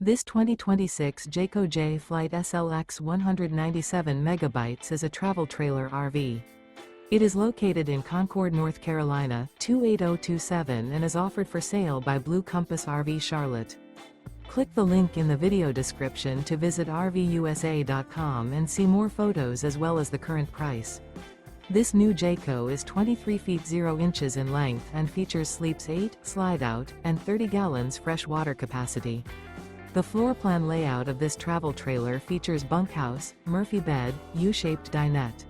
This 2026 Jayco Jay Flight SLX 197 megabytes is a travel trailer RV. It is located in Concord, North Carolina, 28027 and is offered for sale by Blue Compass RV Charlotte. Click the link in the video description to visit RVUSA.com and see more photos as well as the current price. This new Jayco is 23 feet 0 inches in length and features sleeps 8, Slideout, and 30 gallons fresh water capacity. The floor plan layout of this travel trailer features bunkhouse, Murphy bed, U-shaped dinette.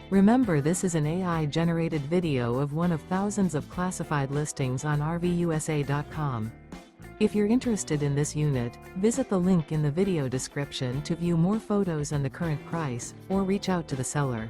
Remember, this is an AI-generated video of one of thousands of classified listings on RVUSA.com. If you're interested in this unit, visit the link in the video description to view more photos and the current price, or reach out to the seller.